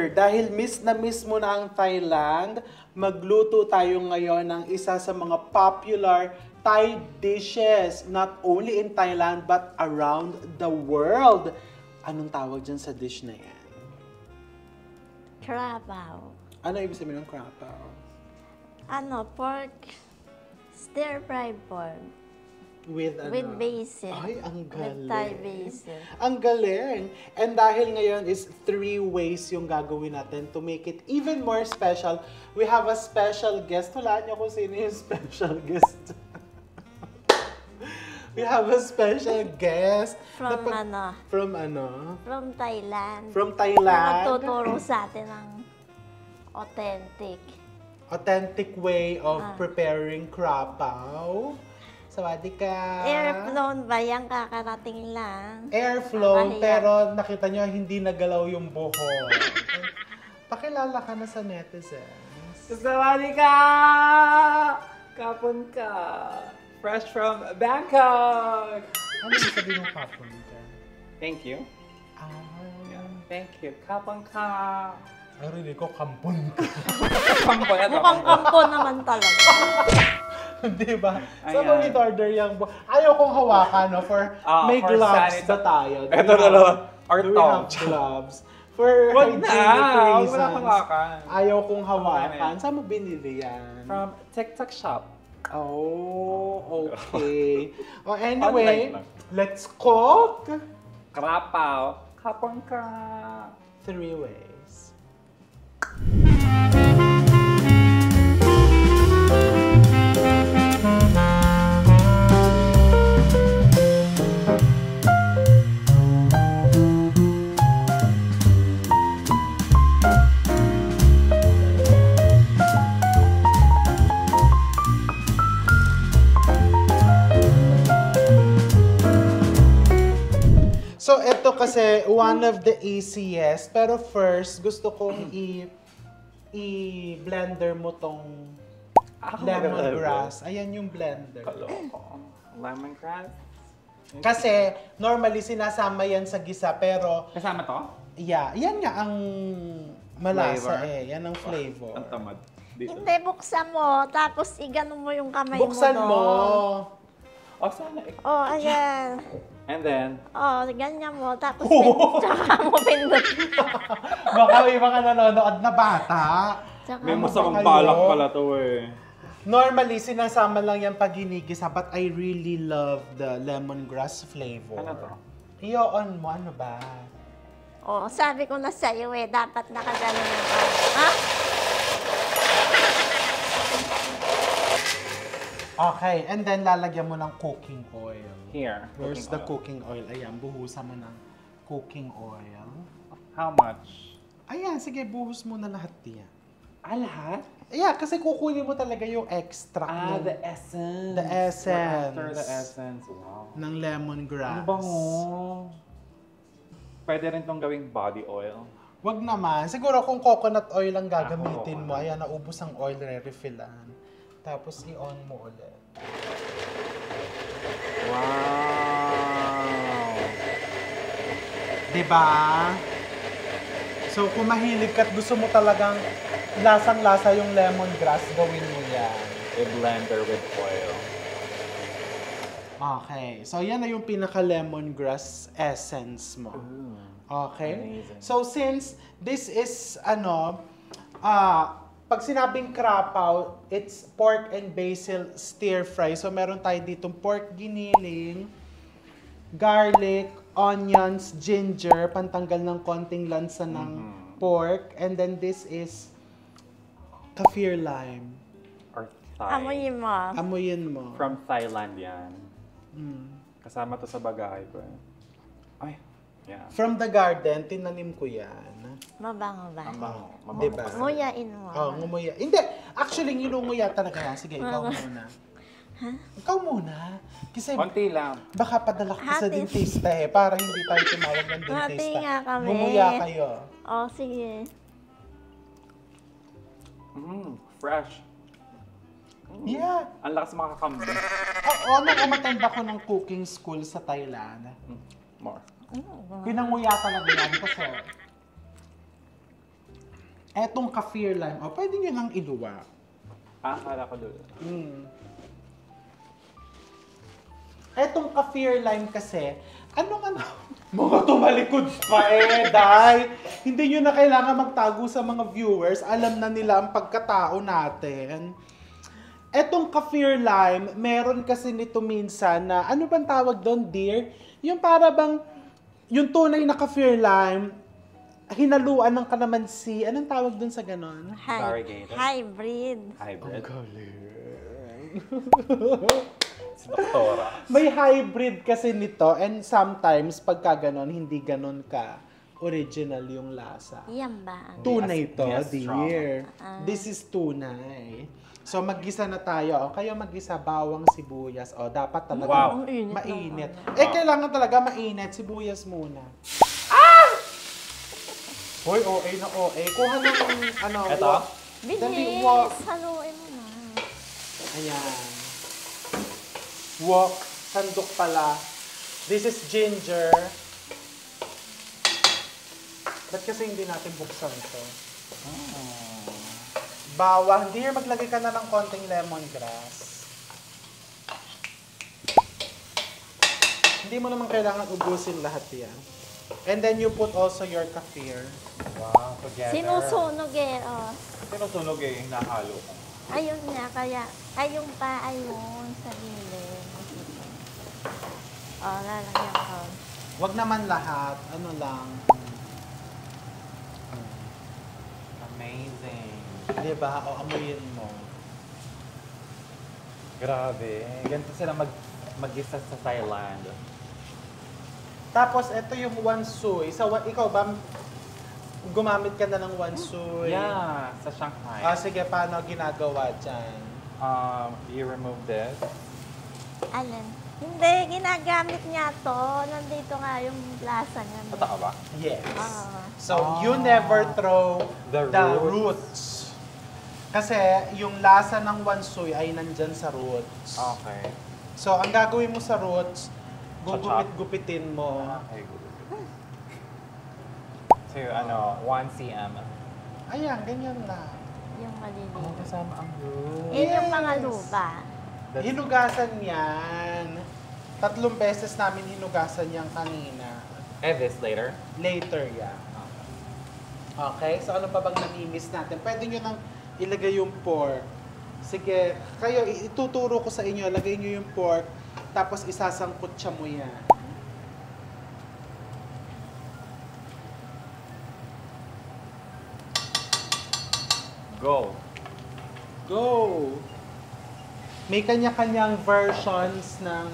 order. Dahil miss mo na ang Thailand, magluto tayo ngayon ng isa sa mga popular Thai dishes. Not only in Thailand, but around the world. Anong tawag dyan sa dish na yan? Krabaw. Ano ibig sabihin ng krabaw? Pork. Stir-fried pork. With basil. Ay, ang galing. With Thai basil. Ang galing. And dahil ngayon is 3 ways yung gagawin natin to make it even more special. We have a special guest. Hulaan niyo kung sino yung special guest. We have a special guest. From From Thailand. From Thailand. Magtuturo sa atin ng authentic way of preparing krabaw. Sawadika. Air-flown ba yan? Kakarating lang. Air-flown, pero nakita nyo, hindi nagalaw yung buhok. Pakilala ka na sa netizens. Sawadika! Kapon ka! Fresh from Bangkok! Ano yung sabihin ng kapon ka? Thank you. Yeah, thank you. Kapon ka! Ay, rinig ko, kampon ka. Kampon na to. Mukhang kampon naman talaga. Di ba? So, mag-order yung ayaw kong hawakan, no? May for gloves na tayo. Ito na lang. Our we have gloves. For Wag na! hygienic Wala reasons. hawakan. Ayaw kong hawakan. Saan mo binili yan? From TikTok shop. Oh, okay. Anyway, let's cook. Krapaw. Kapon ka. 3 ways. So, ito kasi one of the easiest. Pero first, gusto kong i-blender mo tong lemongrass. Ayan yung blender. Lemongrass? Kasi, normally, sinasama yan sa gisa. Pero, kasama to? yeah, yan nga ang malasa Flavor. Yan ang flavor. Ang tamad. Dito. Hindi, buksan mo. Tapos iganon mo yung kamay Buksan mo. mo. Sana Ayan. And then? Ganyan mo. Tapos tsaka mo pindot. Baka may mga nanonood na bata. May masamang balak pala to eh. Normally, sinasama lang yan pag hinigisa, but I really love the lemongrass flavor. Ano to? I-on mo, ano ba? Sabi ko na sa'yo dapat nakaganon na ka. Ha? Okay, and then lalagyan mo ng cooking oil. Here. Where's the cooking oil? Ayan, buhusan mo ng cooking oil. How much? Ayan, sige, buhos mo na lahat yan. Lahat? Yeah, kasi kukunin mo talaga yung extract The essence. The essence. After the essence. Wow. ng lemongrass. Ang bango. Pwede rin tong gawing body oil. Wag naman. Siguro kung coconut oil ang gagamitin mo, ayan, naubos ang oil, re-refillan. Tapos i-on mo ulit. Wow! Diba? So kung mahilig ka at gusto mo talagang lasang-lasa yung lemongrass, gawin mo yan. A blender with oil. Okay. So yan na yung pinaka-lemongrass essence mo. Ooh. Okay? Amazing. So since this is pag sinabing krapaw, it's pork and basil stir fry. So meron tayo ditong pork giniling, garlic, onions, ginger, pantanggal ng konting lansa ng pork, and then this is kaffir lime. Or Thai. Amoyin mo. Amoyin mo. From Thailand yan. Mm. Kasama to sa bagay ko eh. Ay, yeah. From the garden, tinanim ko yan. Mabango ba? Mabango. Diba? Mabango. Nguyain mo. Ngumuya. Hindi. Actually, ngilunguya talaga yan. Sige, ikaw muna. Ikaw muna. Kasi Konti lang. baka padala ka sa Hati. dentista para hindi tayo tumawag ng Hati dentista. nga kami. Ngumuya kayo. Sige. Fresh. Yeah. Ang lakas makakambing. Nung umatenda ko ng cooking school sa Thailand, More. pinanguya talaga yan kasi Etong kaffir lime, pwede nyo lang iluwa. Akala ko doon. Etong kaffir lime kasi, mga tumalikod pa Day! Hindi nyo na kailangan magtago sa mga viewers. Alam na nila ang pagkatao natin. Etong kaffir lime, meron kasi nito minsan na, ano bang tawag doon, dear? Yung para bang, yung tunay na kaffir lime, hinaluan ng kalamansi. Anong tawag doon sa ganon? Variegated. Hybrid. Hybrid. Galing. Si Doktora. May hybrid kasi nito and sometimes pagka ganon, hindi ganon ka original yung lasa. Yan ba? Tunay to, Yes, strong. dear. This is tunay. So maggisa na tayo. Kayo maggisa bawang sibuyas. Dapat talaga Wow. Ang init mainit. ng Kailangan talaga mainit. Sibuyas muna. Ah! Hoy, OA na OA. Kuha ng Eto? Dali, wok. Bilis! Haluin mo na. Ayan. Wok. Sandok pala. This is ginger. Ba't kasi hindi natin buksan to? Bawang. Dear, maglagay ka na ng konting lemongrass. Hindi mo naman kailangan ubusin lahat yan. And then you put also your kaffir. Wow, together. Sinusunog Sinusunog hinahalo ko. Ayun nga, kaya, ayun pa, ayun, sa gilid. Lalagyan ko. Wag naman lahat. Ano lang. Amazing. Diba? Amuyin mo. Grabe. Ganito sila mag-isa sa Thailand. Tapos, ito yung wansui. Ikaw ba, gumamit ka na ng wansui? Yeah, sa Shanghai. Sige, paano ginagawa dyan? You remove this. Alin? Hindi, ginagamit niya to. Nandito nga yung lasa niya. Totoo ba? Yes. Oo. So, you never throw The roots. Kasi, yung lasa ng wansui ay nandyan sa roots. Okay. So, ang gagawin mo sa roots, Chop-chop? gugupit-gupitin mo. Okay, good. So, 1 cm. Ayan, ganyan lang. Yung maliliit. Kasama ang root. Yun yung mga Yes. lupa. Hinugasan yan. 3 beses namin hinugasan yan kanina. This later? Later yan. Okay, so ano pa bang nami-miss natin? Pwede nyo nang ilagay yung pork. Sige, kayo, ituturo ko sa inyo. Lagay nyo yung pork, tapos isasangkot siya mo yan. Go. Go! May kanya-kanyang versions ng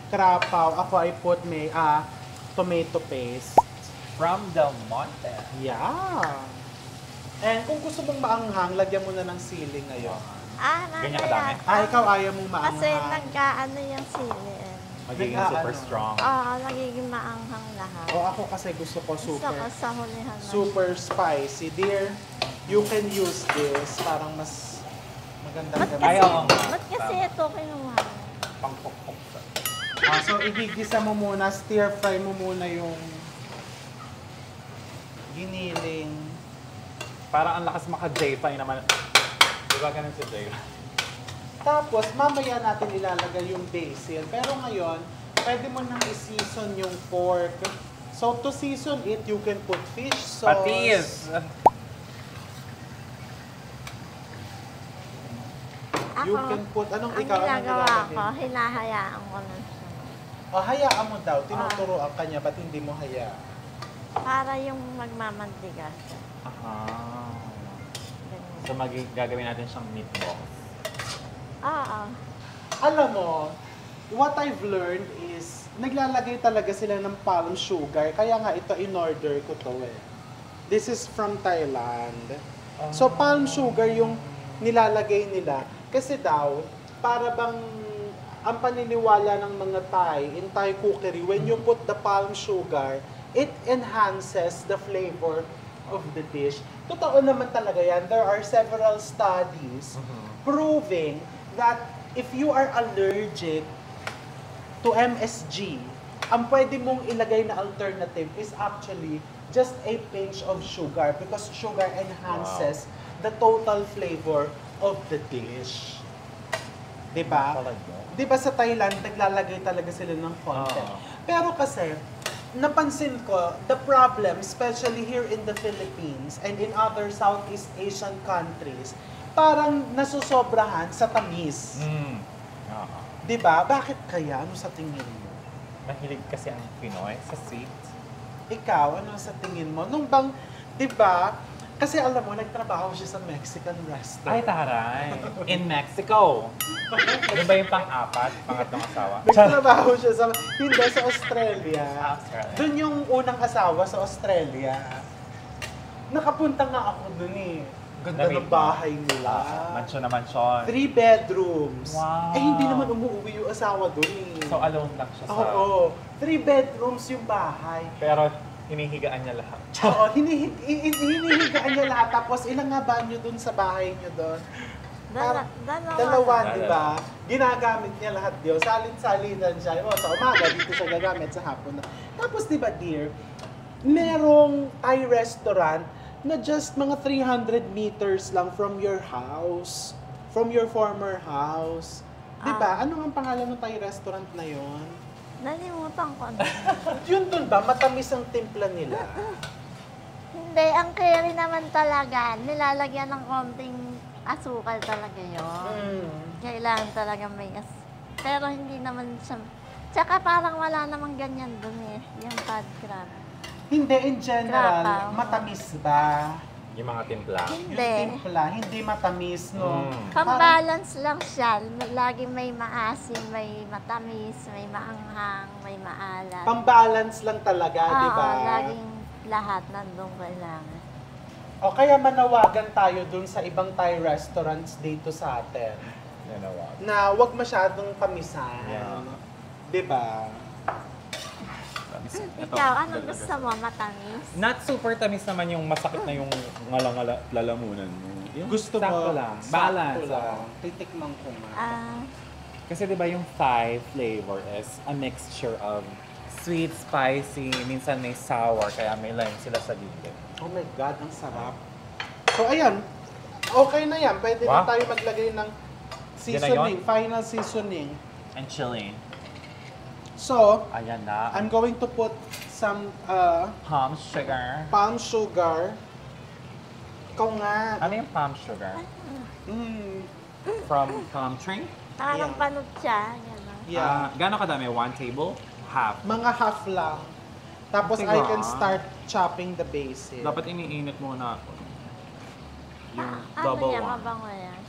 krapaw. Ako ay put may tomato paste. From Del Monte. Yeah! And kung gusto mong maanghang, lagyan mo na ng sili ngayon. Ganyan kadami? Ikaw ayaw mong Kasi maanghang. nagkaano yung sili. Magiging Nag-aano. super strong. Oo, nagiging maanghang lahat. Ako kasi gusto ko Gusto ko super, sa hulihan na. super spicy. Dear, you can use this. Parang mas magandang Ba't gamitin. kasi, Ay, oo nga. ba't kasi ito kinuha? Pangpokpok. So, igigisa mo muna, stir fry mo muna yung giniling. Parang ang lakas maka-J5 naman. Diba ganun si J? Tapos, mamaya natin ilalagay yung basil. Pero ngayon, pwede mo nang i-season yung pork. So, to season it, you can put fish sauce. Patis! You Ako, can put, ang ikaw, anong ginagawa nilalagay? ko, hinahayaan ko na siya. Hayaan mo daw. Tinuturoan ka niya, ba't hindi mo hayaan? Para yung magmamantiga siya. Ganyan. So gagawin natin siyang meatballs. Oo. Alam mo, what I've learned is, naglalagay talaga sila ng palm sugar. Kaya nga ito, in-order ko to eh. This is from Thailand. So, palm sugar yung nilalagay nila. Kasi daw, para bang ang paniniwala ng mga Thai, in Thai cookery, when you put the palm sugar, it enhances the flavor of the dish. Totoo naman talaga yan. There are several studies proving that if you are allergic to MSG, ang pwede mong ilagay na alternative is actually just a pinch of sugar because sugar enhances the total flavor of the dish. Diba? Talaga. Diba sa Thailand, naglalagay talaga sila ng konti. Oo. Pero kasi, napansin ko, the problem, especially here in the Philippines and in other Southeast Asian countries, parang nasusobrahan sa tamis. Oo. Diba? Bakit kaya? Ano sa tingin mo? Mahilig kasi ang Pinoy sa sweet. Ikaw, ano sa tingin mo? Nung bang, diba? Kasi alam mo, nagtrabaho siya sa Mexican restaurant. Ay, taray. In Mexico. Ano ba yung pang-apat? Pangatlong asawa? Nagtrabaho siya sa, hindi, sa Australia. Australia. Doon yung unang asawa sa Australia. Nakapunta nga ako doon eh. Ganda ng bahay nila. Mansyon na mansyon. 3 bedrooms. Wow. Eh, hindi naman umuwi yung asawa doon eh. So, alone lang siya sa... Oo. 3 bedrooms yung bahay. Pero, hinihigaan niya lahat. Oo, hinihigaan niya lahat. Tapos, ilang nga banyo doon sa bahay niyo doon? Dalawa, di ba? Ginagamit niya lahat yun. Salit-salitan siya. O, sa umaga, dito siya gagamit, sa hapon na. Tapos, di ba, dear, merong Thai restaurant na just mga 300 meters lang from your house. From your former house. Di ba? Ano ang pangalan ng Thai restaurant na yon? Nalimutan ko na. Yun dun ba? Matamis ang timpla nila. Hindi, ang curry naman talaga, nilalagyan ng konting asukal talaga yun. Kailangan talaga may pero hindi naman siya, tsaka parang wala namang ganyan dun eh, yung pad crab. Hindi, in general, Krapaw. matamis ba? Yung mga timpla. Hindi. Yung timpla, hindi matamis, no? Pang-balance lang siya. Lagi may maasim, may matamis, may maanghang, may maalat. Pang-balance lang talaga, di ba? Oo, laging lahat nandun kailangan. O kaya manawagan tayo dun sa ibang Thai restaurants dito sa atin. Nanawag. Na wag masyadong pamisan. Yeah. Di ba? Ikaw, anong gusto mo? Matamis? Not super tamis naman yung masakit na yung ngala-ngala lalamunan mo. Yung Gusto sakto mo? lang. Sakto Balance. lang. Titikman ko nga. Kasi di ba yung Thai flavor is a mixture of sweet, spicy, minsan may sour, kaya may lime sila sa gilid. Oh my God, ang sarap. So ayan, okay na yan. Pwede na Wow. tayo maglagay ng seasoning, final seasoning. And chili. So, Ayan na. I'm going to put some Palm sugar. palm sugar. Ikaw nga. Ano yung palm sugar? Mm, From palm tree? Parang Yeah. panot siya. Gano'n. yeah. Gano'n kadami? 1 table? Half. Mga half lang. Tapos I Diba? can start chopping the basil. Dapat iniinit muna ako. Yung Ano double yan? one. Mabango yan.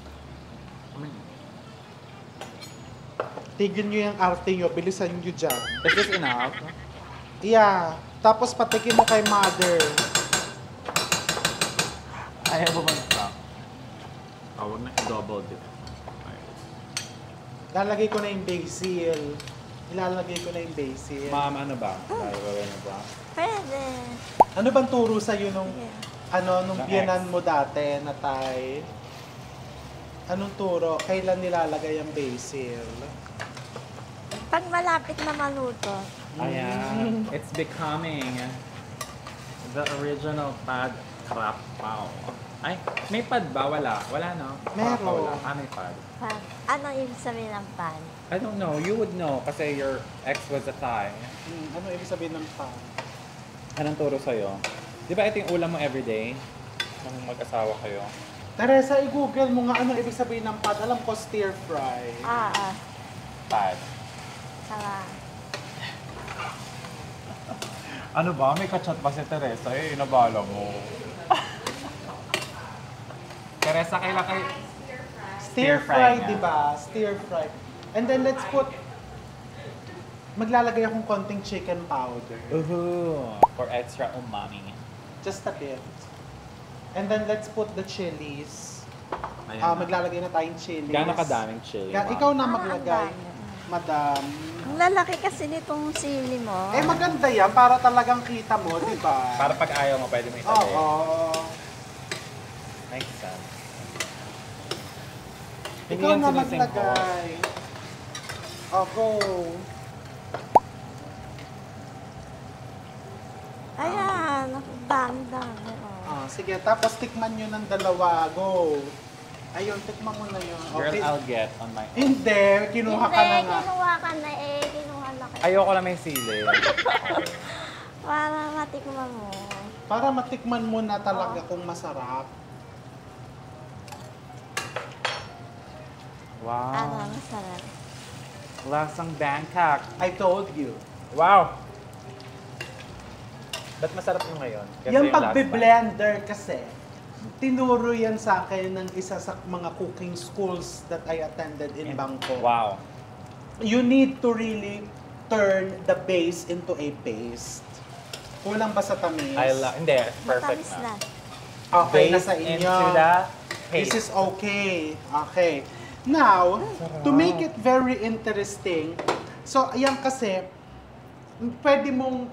Tigil nyo yung arte nyo. Bilisan nyo dyan. Is this enough? Yeah. Tapos patikin mo kay mother. Ayaw ba ba? Huwag na double dip. Lalagay ko na yung basil. Ilalagay ko na yung basil. Ma'am, ano ba? Lalagay na ba? Pwede. Ano bang turo sa'yo nung, Sige. nung Ng biyanan ex. mo dati na Thai? Anong turo? Kailan nilalagay ang basil? Pag malapit na maluto, Ayan. It's becoming the original pad crap pao. Ay, may pad ba? Wala. Wala, no? Meron. Wala. May pad. pan. Ano ibig sabihin ng pan? I don't know. You would know kasi your ex was a Thai. Ano ibig sabihin ng pan? Anong turo sa'yo? Di ba ito yung ulam mo everyday? Nung mag-asawa kayo? Teresa, i-google mo nga ano ibig sabihin ng pan. Alam ko, stir fry. Pad. Saka, Ano ba? May kachat ba si Teresa? Eh, inabala mo. Teresa, kailan kayo? Stir Stir fry fry, nga. di ba? Stir fry. And then let's put, maglalagay akong konting chicken powder. For extra umami. Just a bit. And then let's put the chilies. Ayan. Maglalagay na tayong chilies. Gano'ng kadaming chili? ma'am? Ikaw na Parang maglagay, ang dami. madam. ang lalaki kasi nitong sili mo. Eh maganda yan para talagang kita mo, di ba? Para pag ayaw mo, pwede mo itabi. Oo. Makes sense. Ikaw yan na sinising ko. maglagay. Oh, go. sige. Tapos tikman nyo ng dalawa. Go. Ayun, tikman mo na yun. Girl, I'll get on my own. Hindi, kinuha ka na nga. kinuha ka na eh. Kinuha na kayo. Ayoko na may sili. Para matikman mo. Para matikman mo na talaga kung masarap. Wow. Ano, masarap. Lasang Bangkok. I told you. Wow! Ba't masarap yung ngayon? Kasi Yung last time. pagbe-blender kasi, tinuro yan sa akin ng isa sa mga cooking schools that I attended in Bangkok. Wow. You need to really turn the base into a paste. Kulang ba sa tamis? Hindi, perfect Matamis na. Okay na Base sa inyo. into the This paste. is okay. Okay. Now, to make it very interesting, so ayan kasi, pwede mong,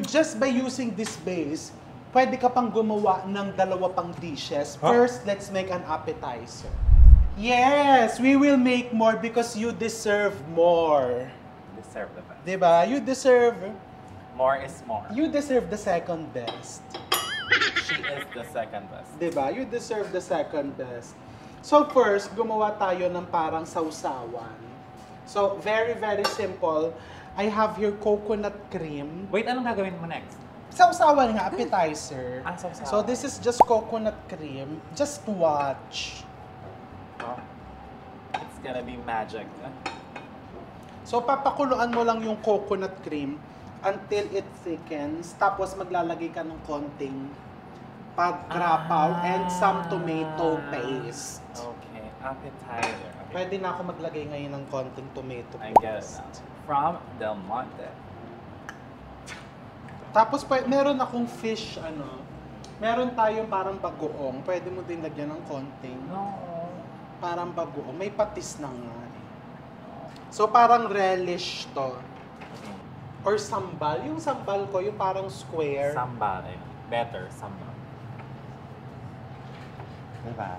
just by using this base, pwede ka pang gumawa ng dalawa pang dishes. Huh? First, let's make an appetizer. Yes, we will make more because you deserve more. Deserve the best. Diba? You deserve the second best. She is the second best. Diba? You deserve the second best. So first, gumawa tayo ng parang sausawan. So, very, very simple. I have here coconut cream. Wait, anong gagawin mo next? Sausawan nga, appetizer. Sausawan. So, this is just coconut cream. Just watch. Oh. It's gonna be magic. So, papakuluan mo lang yung coconut cream until it thickens. Tapos, maglalagay ka ng konting pad krapaw and some tomato paste. Okay, appetizer. Okay. Pwede na ako maglagay ngayon ng konting tomato I get it paste. now. From Del Monte. Tapos meron akong fish, meron tayong parang bagoong. Pwede mo din lagyan ng konting No. parang bagoong. May patis na nga. So parang relish to. Or sambal. Yung sambal ko, yung parang square. Sambal. Better, sambal. Diba?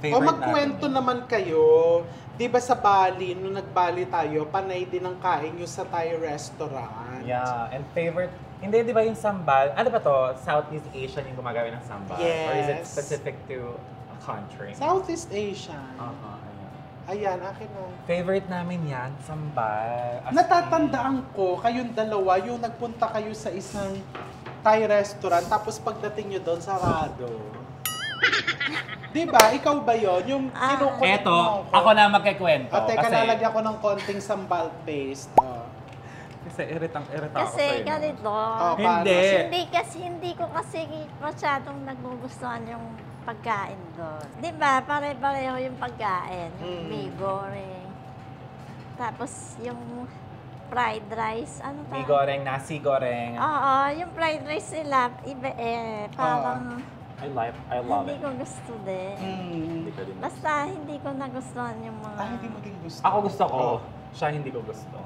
O magkwento naman kayo. Di ba sa Bali, nung nag-Bali tayo, panay din ang kain nyo sa Thai restaurant. Yeah, and favorite, hindi di ba yung sambal, ano ba to, Southeast Asian yung gumagawa ng sambal? Yes. Or is it specific to a country? Southeast Asian. Ayan. Ayan, akin na. Favorite namin yan, sambal. As Natatandaan ko, kayong dalawa, yung nagpunta kayo sa isang Thai restaurant, tapos pagdating nyo doon, sarado. Diba? Ikaw ba yun? Yung kinukulit Eto, mo ako na magkikwento. Teka, kasi, lalagyan ko ng konting sambal paste. Kasi irita ako Kasi sa'yo. ganito. Hindi. Hindi ko kasi masyadong nagugustuhan yung pagkain doon. Di ba? Pare-pareho yung pagkain. Yung bigore. Tapos yung fried rice. Ano Mi goreng, nasi goreng. Oo, yung fried rice nila, iba parang I love hindi it. ko gusto din. Hindi ko din. Basta hindi ko nagustuhan yung mga... Hindi mo din gusto. Ako gusto ko. Siya hindi ko gusto.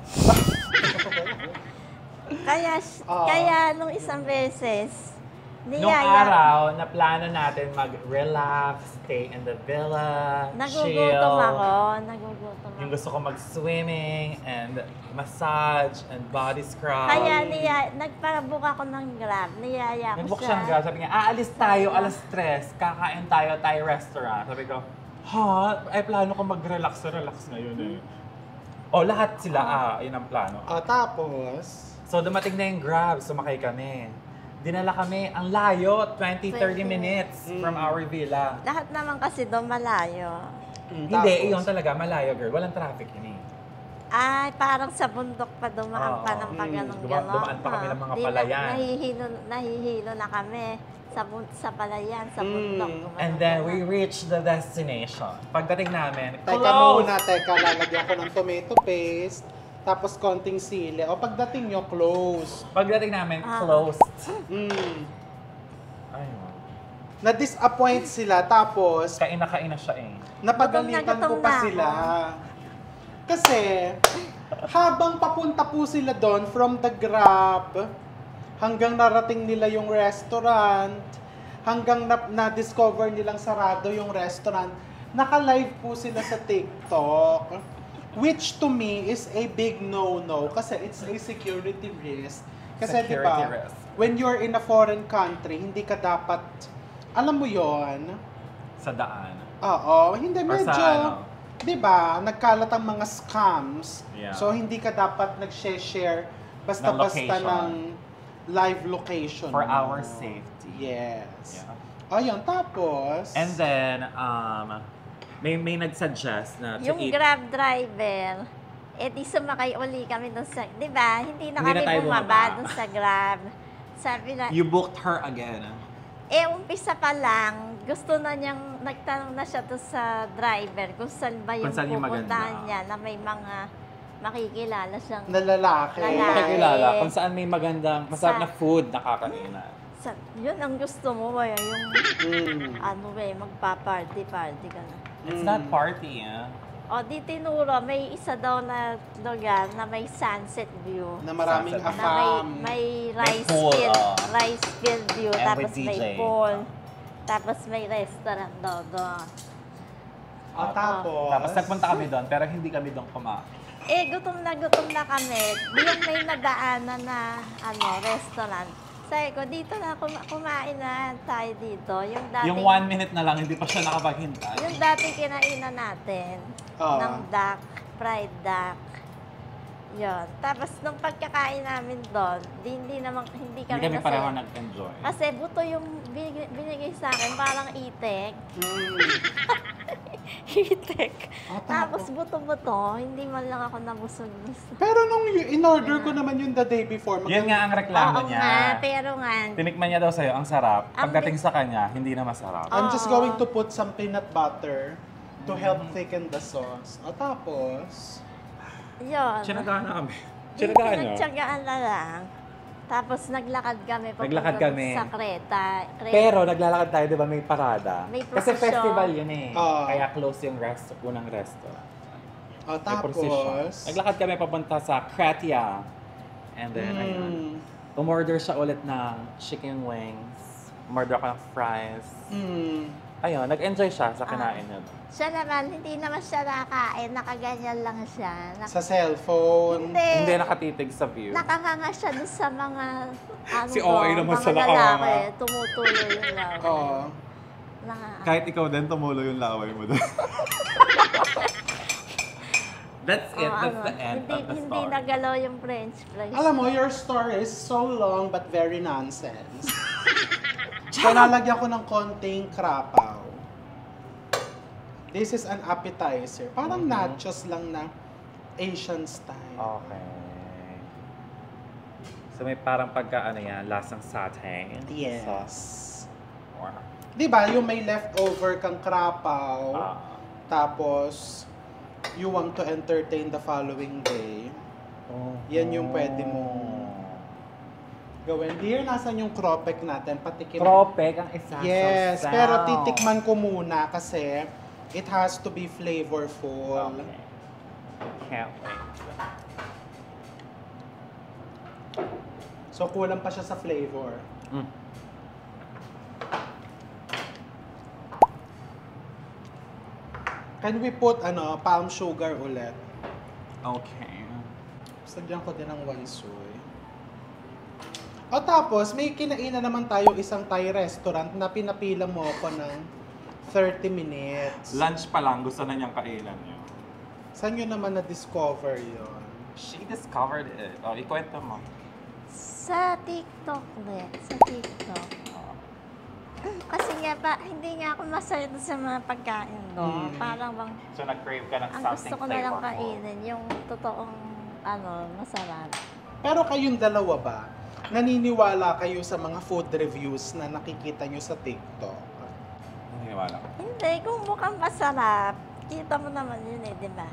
Kaya nung isang beses, Nung araw, na plano natin mag-relax, stay in the villa, nagugutom chill. ako. Yung gusto ko mag-swimming and massage and body scrub. Kaya nagpabook ako ng Grab. Niyaya ko Nag-book siya. siyang girl. Sabi niya, aalis tayo, alas 3, kakain tayo, Thai restaurant. Sabi ko, ha? Ay, plano ko mag-relax ngayon eh. O, lahat sila, yun ang plano. Tapos, So, dumating na yung Grab, sumakay kami. Dinala kami, ang layo, 20-30 minutes from our villa. Lahat naman kasi doon malayo. Hindi, iyon talaga, malayo girl. Walang traffic yun eh. Ay, parang sa bundok pa dumaan pa ng pag-ganon-ganon. Dumaan pa kami ng mga palayan. Nahihilo na kami sa palayan, sa bundok. And then, we reached the destination. Pagdating namin, teka close! muna, lalagyan ko ng tomato paste, tapos konting sili. O pagdating nyo, close. Pagdating namin, closed. Ayun. Na-disappoint sila, tapos Kaina siya eh. napagalitan ko Gutom pa na sila. Kasi, habang papunta po sila doon from the Grab, hanggang narating nila yung restaurant, hanggang na-discover nilang sarado yung restaurant, naka-live po sila sa TikTok. Which to me is a big no-no kasi it's a security risk. Kasi Security diba, risk. when you're in a foreign country, hindi ka dapat Alam mo yon? Sa daan. Oo, hindi Or sa medyo, ano? 'di ba, nagkalat ang mga scams. Yeah. So hindi ka dapat nag-share basta-basta Ng location. ng live location. For mo. our safety. Yes. Yeah. Ayun, tapos And then, may nag-suggest na to Yung eat. Grab driver, di sumakay uli kami dun sa, di ba? Hindi na Hindi na kami tayo bumaba bumaba. dun sa Grab. Sabi na, You booked her again. umpisa pa lang, gusto na niyang, nagtanong na siya doon sa driver kung saan ba yung Kung saan yung pupuntahan maganda. niya na may mga makikilala siyang na lalaki. Lalaki. Makikilala kung saan may magandang, masarap na food na kakainan. yun ang gusto mo ba yung Mm. magpa-party ka na. It's not party, O di tinuro, may isa daw na lugar na may sunset view. Na maraming Sunset. Na afam. may May rice pool, field, oh. rice field view, And tapos with may DJ. pool, tapos may restaurant daw doon. Tapos, Tapos nagpunta kami doon, pero hindi kami doon kumain. Gutom na kami. Yung may nadaanan na restaurant. Sabi ko, dito na kumain na tayo dito. Yung dating, Yung 1 minute na lang, hindi pa siya nakapaghintay. yung dating kinainan natin Oo. ng duck, fried duck. Yun. Tapos nung pagkakain namin doon, hindi Hindi kami kami pareho nasaya. nag-enjoy. Kasi buto yung binigay sa akin, parang itek. Itek. Tapos buto-buto, hindi man lang ako nabusog. pero nung in-order ko naman yung the day before, Yun nga ang reklamo Oo niya. nga, pero nga, Tinikman niya daw sa'yo, ang sarap. Ang Pagdating sa kanya, hindi na masarap. I'm just Oo. going to put some peanut butter to help thicken the sauce. O tapos, yun. Tsinagaan na kami. Tsinagaan niyo? Pinagtsagaan na lang. Tapos naglakad kami papunta Naglakad kami. sa Creta. Pero naglalakad tayo, di ba, may parada. May Kasi procession. festival yun eh. Oo. Kaya close yung unang restaurant. o May tapos, procession. Naglakad kami papunta sa Kratia. And then, ayun. Umorder siya ulit ng chicken wings. Umorder ako ng fries. Ayun, nag-enjoy siya sa kinain niya. Siya naman, hindi naman siya nakain. Nakaganyan lang siya. sa cellphone. Hindi nakatitig sa view. Nakanganga siya dun sa mga Si OA naman mga siya nakanganga. lalaki. Tumutuloy yung laway. Oo. Kahit ikaw din, tumulo yung laway mo doon. That's it. That's the end of the Hindi story. nagalaw yung french fries. Alam mo, your story is so long but very nonsense. So, nalagyan ko ng konting krapaw. This is an appetizer. Parang nachos lang na Asian style. Okay. So may parang lasang satay. Yes. Sauce. Or, Di ba, yung may leftover kang krapaw, ah, tapos you want to entertain the following day, yan yung pwede mong gawin. Dear, nasan yung cropek natin? Patikim. Kropek ang isa. Yes, pero titikman ko muna kasi it has to be flavorful. Okay. Can't wait. So, kulang pa siya sa flavor. Mm. Can we put palm sugar ulit? Okay. Sagyan ko din ng wansoy. O tapos, may kinainan naman tayo isang Thai restaurant na pinapila mo ako ng 30 minutes. Lunch pa lang, gusto na niyang kainan yun. Saan nyo naman na-discover yon? She discovered it. O, ikwento mo. Sa TikTok din. Sa TikTok. Kasi nga hindi nga ako masaya doon sa mga pagkain doon. Parang bang, So, nag-crave ka ng ang something gusto ko na lang flavorful. kainin, yung totoong, masarap. Pero kayong dalawa ba, naniniwala kayo sa mga food reviews na nakikita nyo sa TikTok? Naniniwala ko. Hindi, kung mukhang masarap, kita mo naman yun di ba?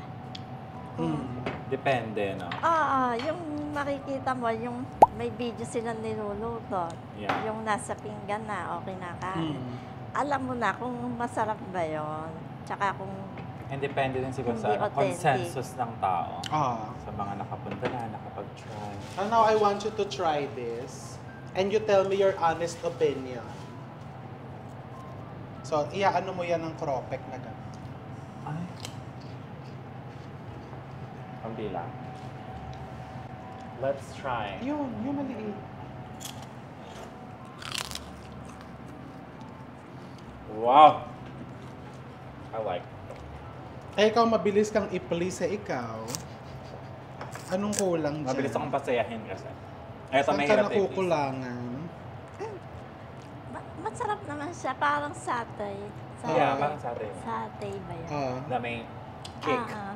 Depende, no? Oo, yung makikita mo, yung may video silang niluluto. Yeah. Yung nasa pinggan na o kinakain. Alam mo na kung masarap ba yon. Tsaka kung And depende din siguro Hindi sa authentic. consensus ng tao. Ah. Sa mga nakapunta na, nakapag-try. And now I want you to try this. And you tell me your honest opinion. So, iaano mo yan ng cropek na gano'n. Ay. Pambila. Let's try. Yun maliit. Wow. I like. Eh, ikaw mabilis kang i-please ikaw. Anong kulang dyan? Mabilis akong pasayahin kasi. Eto, Saan may ka hirap i-please. nakukulangan? Masarap naman siya, parang satay. Yeah, parang satay. Satay ba yan? Na may cake. Ah,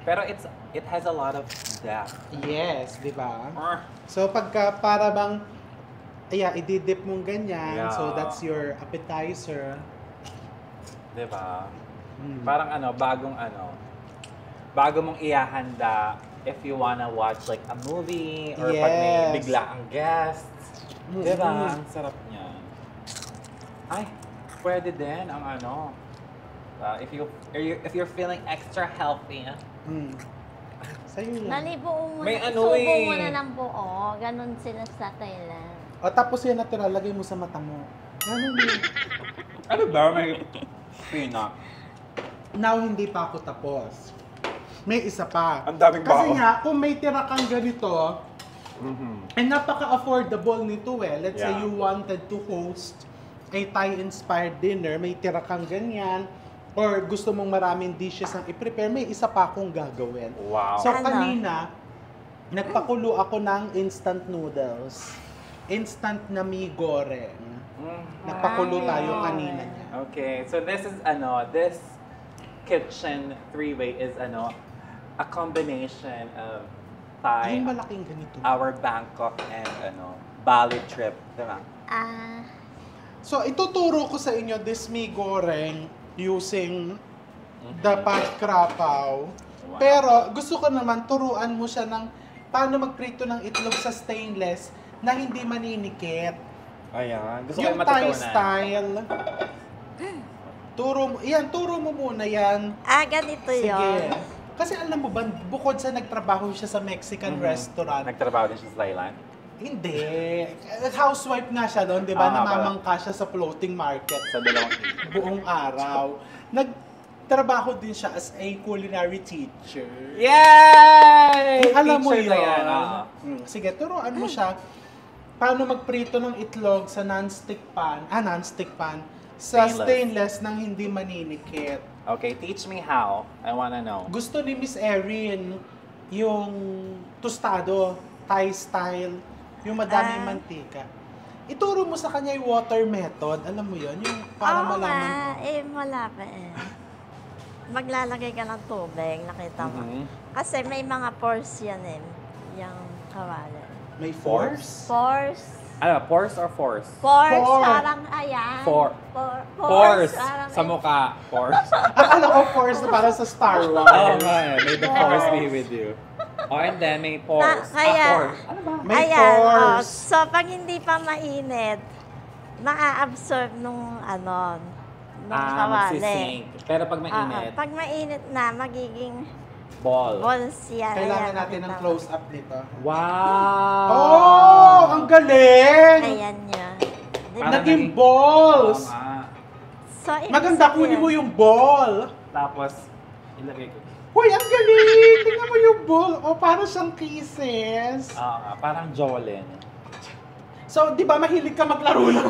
Pero it has a lot of depth. Yes, di ba? So pagka para bang ididip mong ganyan, Yeah. so that's your appetizer. Diba? Mm. Parang bago mong ihahanda if you wanna watch like a movie or pag may Yes. bigla ang guests. Mm. Diba? Ang sarap niya. Ay, pwede din ang if you're feeling extra healthy. Mm. Sa'yo yan. nalibuo mo May na, ano isubo eh. mo na ng buo. Ganon sila sa Thailand. O tapos yan natural, lagay mo sa mata mo. Ganun yun. Ano ba? May peanut. Now, hindi pa ako tapos. May isa pa. Ang daming Kasi bao. nga, kung may tira kang ganito, Mm-hmm. and napaka-affordable nito eh. Let's say Yeah. you wanted to host a Thai-inspired dinner, may tira kang ganyan, or gusto mong maraming dishes ang i-prepare, may isa pa akong gagawin. Wow. So Ano? kanina, nagpakulo ako ng instant noodles. Instant na mi goreng. Nagpakulo tayo kanina niya. Okay, so this kitchen three-way is a combination of Thai, Yung malaking ganito. our Bangkok, and Bali trip, diba? Ah, So ituturo ko sa inyo this mi goreng using the pad krapaw. Wow. Pero gusto ko naman turuan mo siya ng paano magprito ng itlog sa stainless na hindi maninikit. Ayan, gusto ko Yung yung Thai matutunan. style. Turo mo muna yan. ganito Sige. yun. Kasi alam mo ba, bukod sa nagtrabaho siya sa Mexican restaurant, Nagtrabaho din siya sa Thailand? hindi. Housewife nga siya doon, di ba? Ah, Namamangka siya sa floating market Sa dalawang buong araw. Nagtrabaho din siya as a culinary teacher. Yay! Alam mo Teacher yun. na yan. Sige, turuan mo siya paano magprito ng itlog sa non-stick pan, sa stainless nang hindi maninikit. Okay, teach me how. I wanna know. Gusto ni Miss Erin yung tostado, Thai style, yung madaming mantika. Ituro mo sa kanya yung water method. Alam mo yun? Yung para Oo malaman nga, wala pa eh. Maglalagay ka ng tubig, nakita mo. Mhm. Kasi may mga pores yan eh, yung kawali. may force. Pores? Ano, pores or force? Pores, Por. parang ayan. Pores. Pores, parang Sa mukha. Pores. Akala ko force na para sa Star Oo Wars. nga eh. May the force be with you. Oh, and then may pores. kaya- Pores. Ano ba? May ayan, pores. so pag hindi pa mainit, maa-absorb nung kawali. Magsisink. Pero pag mainit, Pag mainit na, magiging ball. balls yan. Kailangan Ayan, natin ng nakita mo. close-up nito. Wow! Oh! Ang galing! Ayan yun. Di ba? Parang Naging Oo balls! nga. So, ibig Maganda, kunin sabihin- mo yung ball. Tapos, ilagay ko. Hoy, ang galing! Tingnan mo yung ball. Oh, parang siyang kisses. Oo nga, parang Jolene. So, di ba mahilig ka maglaro lang?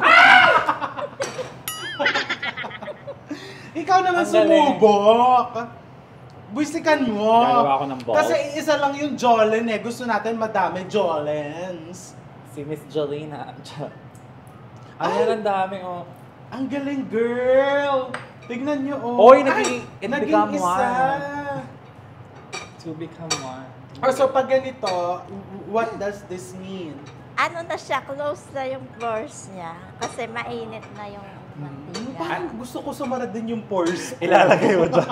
Ikaw naman Ang galing. sumubok. Buisikan mo. Gagawa ko ng balls. Kasi isa lang yung Jolene eh. Gusto natin madami Jolens. Si Miss Jolena. Ano Ay! yan, ang dami, oh. Ang galing, girl! Tignan nyo, oh. Oy, it naging become isa. one. To become one. Oh, so pag ganito, what does this mean? Ano na siya, close na yung pores niya. Kasi mainit na yung mantika. Parang gusto ko sumarad din yung pores. Ilalagay mo dyan.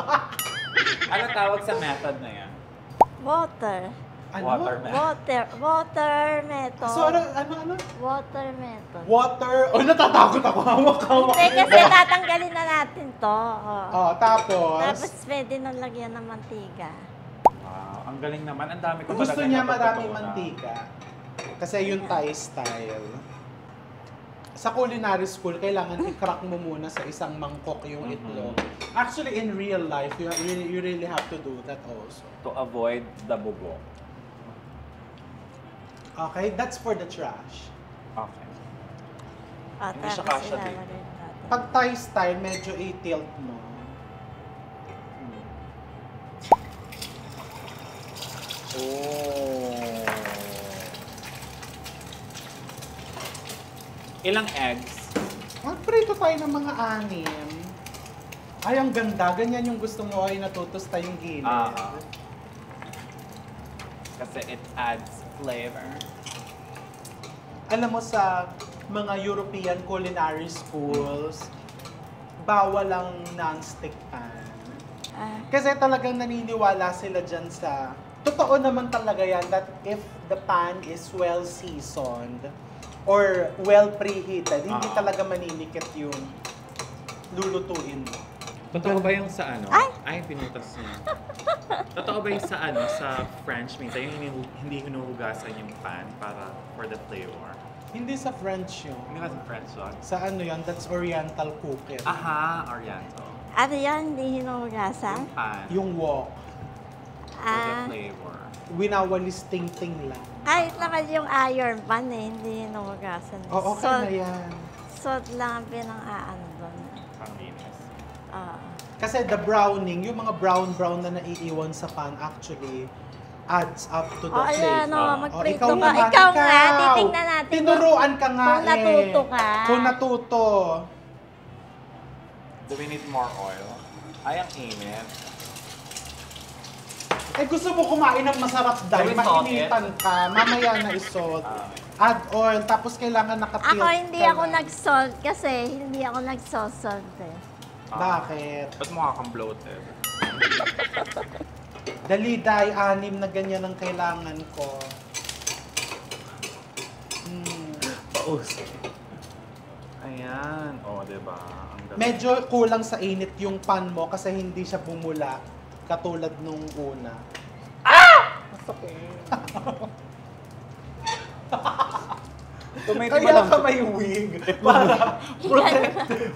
Ano tawag sa method na yan? Water. Ano? Water method. Water method. So, ano? Water method. Water. Oh, natatakot ako. Hawak-hawak. Hindi, kasi tatanggalin na natin to. Oh. Oh, tapos Tapos pwede na lagyan ng mantika. Wow, ang galing naman. Ang dami ko gusto talaga niya natutunan. maraming mantika. Kasi yung Thai style. Sa culinary school, kailangan i-crack mo muna sa isang mangkok yung itlog. Actually, in real life, you really have to do that also. To avoid the bubo. Okay, that's for the trash. Okay. Oh, Hindi siya tapos kasya dito. ilalagay natin. Pag Thai style, medyo i-tilt mo. Oh. Ilang eggs? Magprito tayo ng mga 6. Ay, ang ganda. Ganyan yung gusto mo ay natutusta yung gilid. Kasi it adds flavor. Alam mo sa mga European culinary schools, bawal ang non-stick pan. Kasi talagang naniniwala sila dyan sa... Totoo naman talaga yan that if the pan is well seasoned or well preheated, hindi talaga maninikit yung lulutuin mo. Totoo ba yung sa ano? Ay, pinutas niya. Totoo ba yung sa ano, sa French minsan, yung hindi hinuhugasan yung pan para for the flavor? Hindi sa French yun. Hindi ba sa French yun? Sa ano yan, that's Oriental cooking. Aha, Oriental. Ano yan? Hindi hinuhugasan? Yung pan. Yung wok, For the flavor. winawalis ting-ting lang. Kahit naman yung iron pan eh, hindi hinuhugasan. Oo, okay na yan. Salt lang ang pinang-aano doon. Panglinis. Kasi the browning, yung mga brown-brown na naiiwan sa pan actually adds up to the ayan flavor. o, magprito ikaw ka. naman, Ikaw nga, titingnan natin. Tinuruan ka nga Kung natuto ka. Kung natuto. Do we need more oil? Ay, ang init. Eh gusto mo kumain ng masarap dahil Can we salt mainitan ka, mamaya na isalt. Add oil, tapos kailangan nakatilt Ako hindi ka ako na. nag-salt kasi hindi ako nag-salt eh. Bakit? Ba't mukha kang bloated? Dali, 6 na ganyan ang kailangan ko. Paus. Ayan. O, diba? Ang ganda. Medyo kulang sa init yung pan mo kasi hindi siya bumula katulad nung una. Tomato Kaya ka may wig para protected.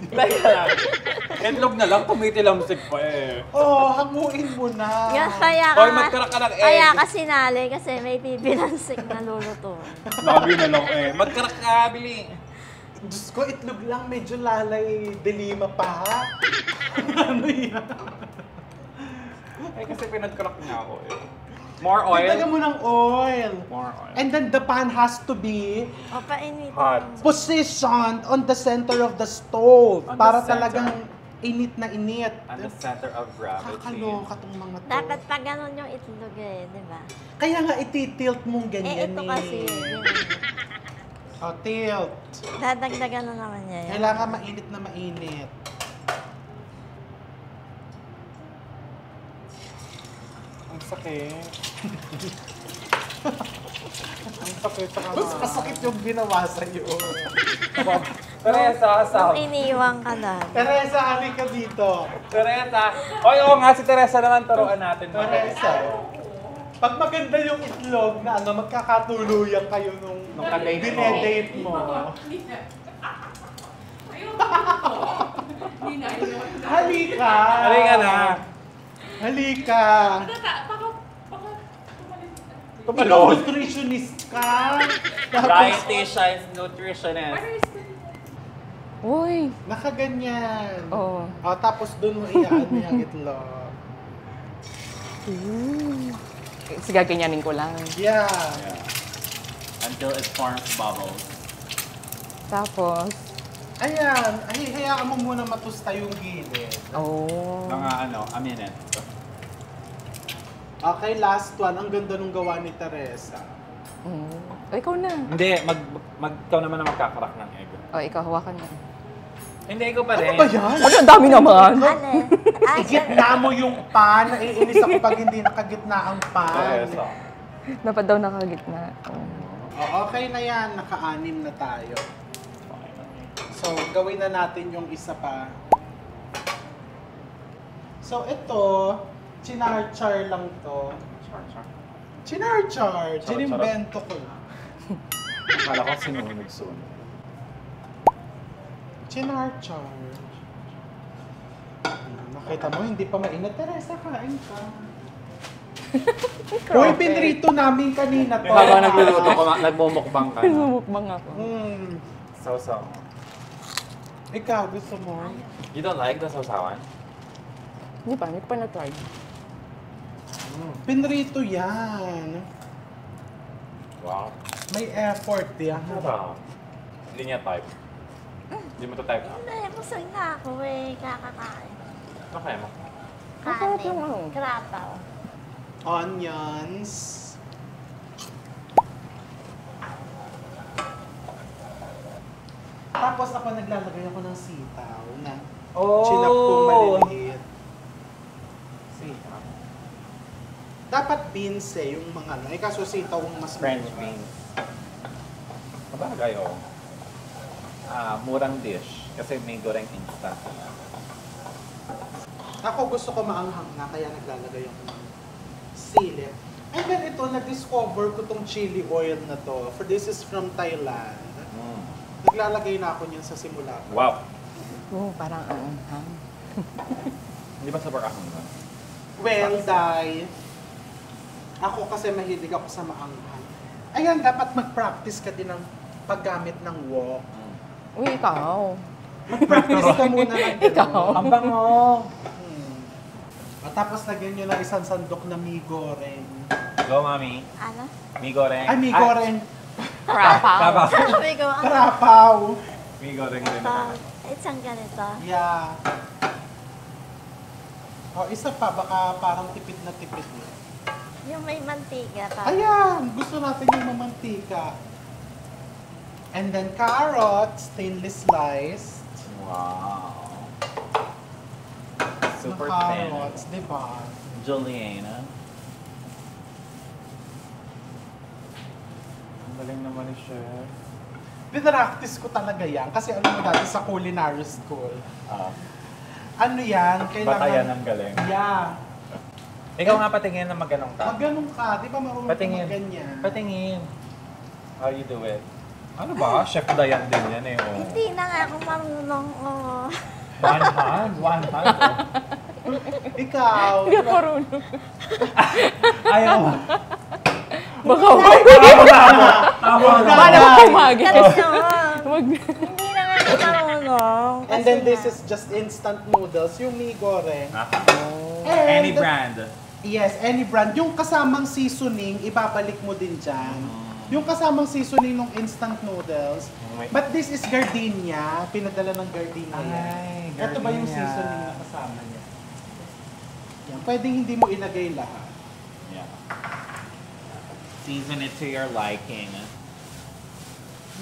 Endlog na lang, tumitilamsik pa eh. Oh, hanguin mo na. Kaya Hoy, magkaroon ka ng egg. Kaya ka sinali kasi may pipinansik na luluto. Sabi na lang eh. Magkaroon ka, bili. Diyos ko, itlog lang, medyo lalay delima pa. Ano yan? Eh, kasi pinagkaroon niya ako eh. More oil? Dagdagan mo ng oil. More oil. And then the pan has to be O, painitin Hot. mo. positioned on the center of the stove On the para center. talagang init na init. On the center of gravity. Kakaloka tong mga to. Dapat pa ganun yung itlog eh, di ba? Kaya nga ititilt mong ganyan Ito kasi, yun. Oh, tilt. Dadagdagan na naman niya yan. Kailangan mainit na mainit. Ang sakit. Ang sakit sa Mas masakit yung ginawa sa'yo. Teresa, Kung iniwang ka na. Teresa, halika dito. Teresa. Oy, oo nga, si Teresa naman turuan natin. Teresa, pag maganda yung itlog na ano, magkakatuluyan kayo nung kadate mo. dinedate mo. Halika! Halika na. Halika! Ikaw Tumalon. nutritionist ka! Dietitians, nutritionist. Uy! Nakaganyan. Oo. Oh, tapos dun mo iaan yung itlog. Sige, ganyanin ko lang. Yeah. Until it forms bubbles. Tapos, Ayan. Ay, hayaan mo muna matusta yung gilid. oh. Mga ano, a minute. Okay, last one. Ang ganda nung gawa ni Teresa. O, ikaw na. Hindi, ikaw naman na magkakarak ng egg. O, ikaw, hawakan mo. Hindi, ikaw pa rin. Ano ba yan? Ano, ang dami naman! Ano? Ay, Igitna mo yung pan. Naiinis ako pag hindi nakagitna ang pan. Teresa. Dapat daw nakagitna. Oh, okay na yan. Naka-anim na tayo. So, gawin na natin yung isa pa. So, ito, chinar-char lang to. Char. Chinar-char. Chinimbento ko lang. Akala ko sinunod-sunod. Chinar-char. Nakita mo, hindi pa mainit. Teresa, kain ka. Uy, pinrito namin kanina to. Habang nagluluto ko, nagmumukbang ka na. Sumukbang ako. Mm. So. Ikaw, gusto mo? You don't like the sausawan? Hindi pa na-try. Pinrito yan. Wow. May effort yan. Ano? Hindi niya type. Hindi mo to type na. Hindi, busog na ako eh. Kakakain. Ano kaya mo? Masarap yung ano. Krapaw. Onions. Tapos ako naglalagay ako ng sitaw na chinap kong maliliit. Dapat beans eh, yung mga ano. Eh kaso sitaw ang mas French mura. beans. Mabagay, oh. Murang dish. Kasi may goreng instant. Ako gusto ko maanghang na, kaya naglalagay ako ng sili. And then ito, na-discover ko tong chili oil na to. For this is from Thailand. Naglalagay na ako niyan sa simula. Wow. Oo, parang ha? Hindi ba sobrang ahang na? Well, Dai, ako kasi mahilig ako sa maanghang. Ayan, dapat mag-practice ka din ng paggamit ng wok. Uy, ikaw. Mag-practice ka muna ng Ikaw. gano'n. Ang bango! At tapos lagyan nyo ng isang sandok na mi goreng. Go, mami. Ano? Mi goreng. Ay, mi goreng. Krapaw. Sabi ko, ano? Karapaw. Mi goreng din. Isang ganito. Yeah. O, isa pa, baka parang tipid na tipid. Yung may mantika pa. Ayan, gusto natin yung mamantika. And then carrots, thinly sliced. Wow. Super Na thin. carrots, di ba? Juliana. Ang galing naman ni Chef. Pinractice ko talaga yan kasi alam mo dati sa culinary school. Ano yan? Kailangan... Batayan ng galing. Yeah. Ikaw nga patingin na magganong ka. Magganong ka, di ba marunong ka Patingin. magganyan? Patingin. How you do it? Ano ba? Chef Dayan din yan eh. Oh. Hindi na nga ako marunong. Oh. One hand. One hand. Ikaw. Hindi ako marunong. Ayaw. Baka Tama na. Paano ko pumagi? Galis naman. Wag. Hindi na nga ako marunong. And then Kasi this nga, is just instant noodles, yung mi goreng. Any And- brand. Yes, any brand. Yung kasamang seasoning, ibabalik mo din dyan. Yung kasamang seasoning ng instant noodles. Wait. But this is gardenia. Pinadala ng gardenia Ay, yan. Ito ba yung gardenia. seasoning na kasama niya? Yan. Pwedeng hindi mo ilagay lahat. Yeah. Season it to your liking.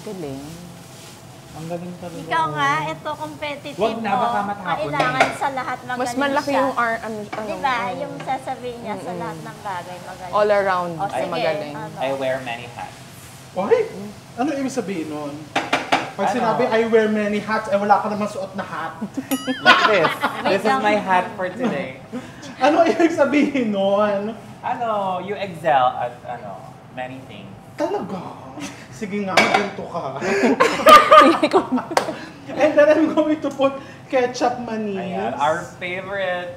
Galing. Ang galing talaga. ikaw nga, ito competitive Wag na, mo. baka matapon Kailangan eh. sa lahat magaling Mas malaki siya. yung ano. Diba? Yung sasabihin niya sa lahat ng bagay magaling. All around O, na sige, magaling. ano? I wear many hats. Oy! Ano ibig sabihin nun? Pag Ano? sinabi, I wear many hats, eh wala ka naman suot na hat. Like this. This is my hat for today. Ano ibig sabihin nun? Ano, you excel at many things. Talaga? Sige nga, maganto ka. Sige ko. And then I'm going to put ketchup manis. Ayan, our favorite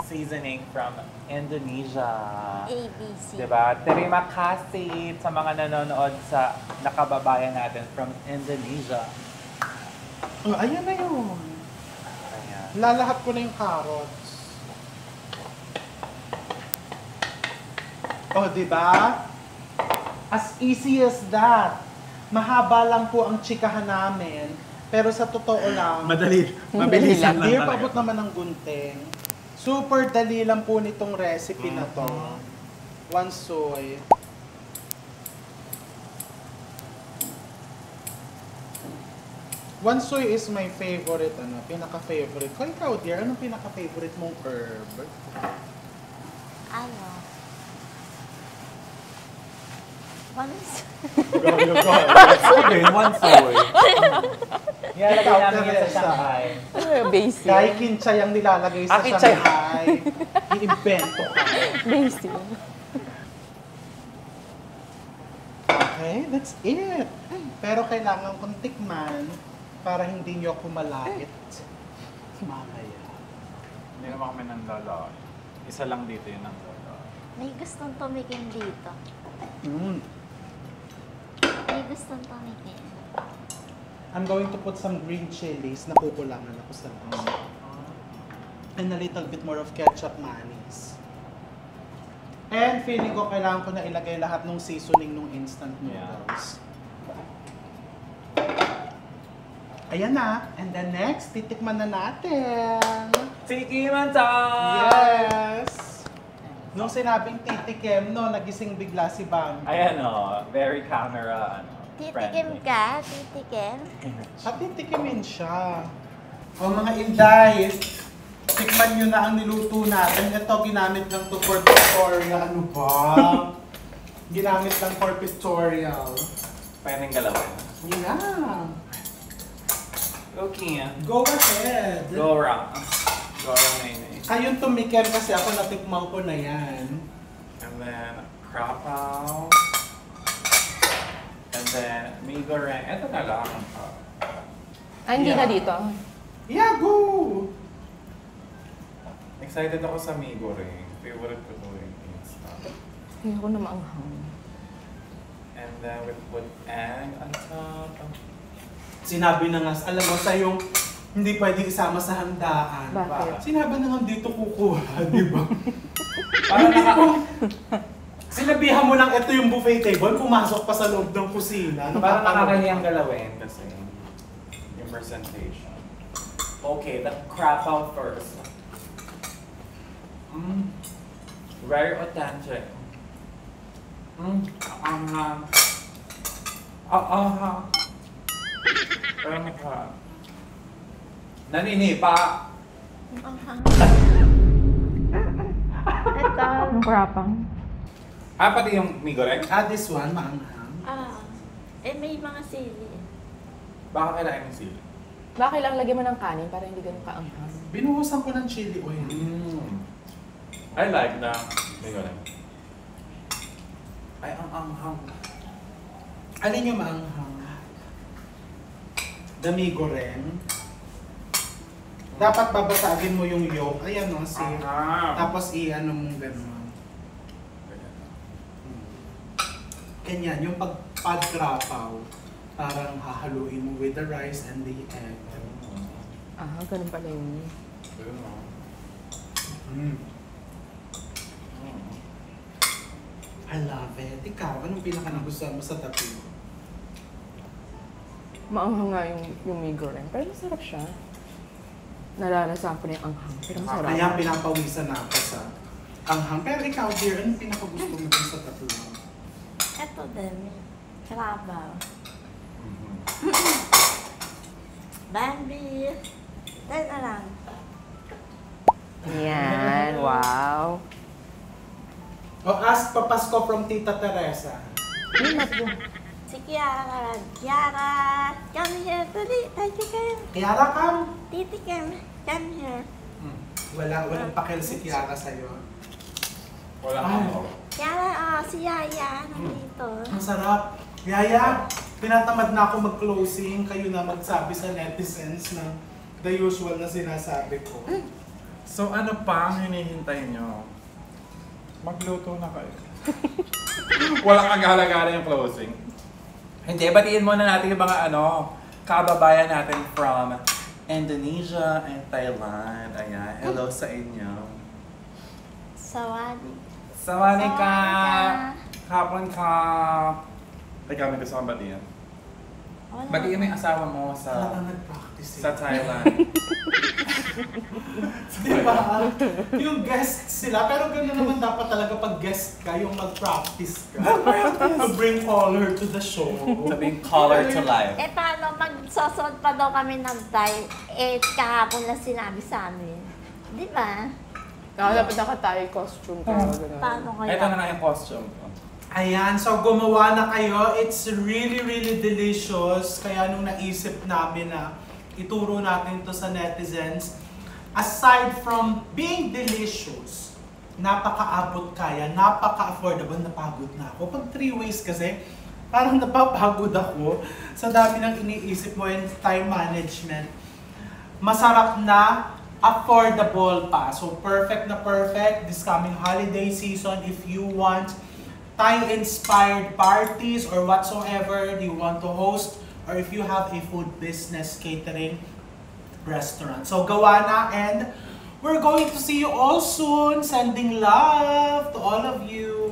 seasoning from Indonesia. ABC. Diba? Terima kasih sa mga nanonood sa nakababayan natin from Indonesia. Oh, ayan na yun. Ayan. Lalahat ko na yung carrots. Oh, di ba? As easy as that. Mahaba lang po ang chikahan namin. Pero sa totoo lang, Madali. Mabilis lang hindi paabot naman ng gunting. Super dali lang po nitong recipe na to. One soy. One soy is my favorite, pinaka-favorite. Kung ikaw, dear, anong pinaka-favorite mong herb? Ano? Manis. Okay, one soy. Yan, lagay namin yan sa Teresa. Shanghai. Basic. Dahil kinchay ang nilalagay sa Kinchay. Shanghai. I-invento ka. Basic. Okay, that's it. Pero kailangan kong tikman para hindi nyo ako malait. Mamaya. Hindi naman kami nandala. Isa lang dito yung nandala. May gustong tumikim dito. Mm. May gustong tumikim. I'm going to put some green chilies. Nakukulangan ako sa and a little bit more of ketchup mayonnaise. And feeling ko kailangan ko na ilagay lahat ng seasoning ng instant noodles. Ayan na. And then next, titikman na natin. Tikiman time! Yes! Nung sinabing titikim, no, nagising bigla si Bang. Ayan o, very camera, Titikim ka? Titikim? At titikimin siya. O mga Inday, tikman nyo na ang niluto natin. Ito, ginamit lang to for pictorial. Ano ba? Ginamit lang for pictorial. Pwedeng galawin. Yun na. Okay. Go ahead. Go around. Go around, Nene. Kayong tumikim kasi ako natikman ko na yan. And then, krapaw. And then, mi goreng. Ito na lang. Hindi Yeah. na dito. Yeah, go! Excited ako sa mi goreng. Favorite ko to yung instant. Hindi ko na maanghang. And then, we put egg on top. Sinabi na nga, alam mo, sa yung hindi pwede isama sa handaan. Bakit? Sinabi na nga dito kukuha, di ba? Parang Hindi naka... ko, sinabihan mo lang ito yung buffet table, pumasok pa sa loob ng kusina. Parang nakakahiyang galawin kasi yung presentation. Okay, the krapaw first. Very authentic. Parang ka. Naninipa. Ito. Ang krapang. Pati yung mi goreng. This one, maanghang. May mga sili. Baka kailangan yung sili. Baka kailangan lagyan mo ng kanin para hindi ganun kaanghang. Binuhusan ko ng chili oil. I like the mi goreng. Ay, ang anghang. Alin yung maanghang? Dami goreng. Dapat babasagin mo yung yolk. Ayan o, see? Tapos i-ano mong gano'n. Ganyan, yung pagkrapaw, parang hahaluin mo with the rice and the egg. Ganun pala yun. I love it. Ikaw, anong pinaka nagustuhan mo sa tabi? Maanghang nga yung mi goreng. Pero masarap siya. Nalalasahan ko na yung anghang. Pero masarap. Kaya pinapawisan na ako sa anghang. Pero ikaw, dear, anong pinaka gusto mo dun sa tabi mo? Ito din. Krabaw. Bambi. Tayo na lang. Yan. Wow. O ask Papasko from Tita Teresa. Si Kiara. Kiara, come here. Dali, titikim. Kiara, come. Titikim. Come here. Walang pakil si Kiara sa'yo. Wala Ay. ako. Kiara, si Yaya. Nandito. Ang sarap. Yaya, tinatamad na ako mag-closing. Kayo na magsabi sa netizens na the usual na sinasabi ko. So ano pa ang hinihintay nyo? Magluto na kayo. Walang kagala-gala yung closing. Hindi, batiin muna natin yung mga kababayan natin from Indonesia and Thailand. Ayan, hello sa inyo. Sawadi. Sawani ka! Sawadee Hapon ka! Teka, may gusto kong batiin. Wala. Batiin mo yung asawa mo Talagang nag-practice sa Thailand. Diba? Yung guest sila, pero gano'n naman dapat talaga pag guest ka, yung mag-practice ka. To bring color to the show. Sabing color to life. Paano magsosod pa daw kami ng Thai? Kahapon lang sinabi sa amin. Di ba? Dapat naka-Thai costume tayo. Paano kaya? Ito na nga yung costume ko. Ayan, so gumawa na kayo. It's really, really delicious. Kaya nung naisip namin na ituro natin to sa netizens, aside from being delicious, napaka-abot kaya, napaka-affordable, napagod na ako. Pag 3 ways kasi, parang napapagod ako sa dami ng iniisip mo and time management. Masarap na, affordable pa. So perfect na perfect this coming holiday season if you want Thai-inspired parties or whatsoever you want to host or if you have a food business catering restaurant. So gawa na, and we're going to see you all soon. Sending love to all of you.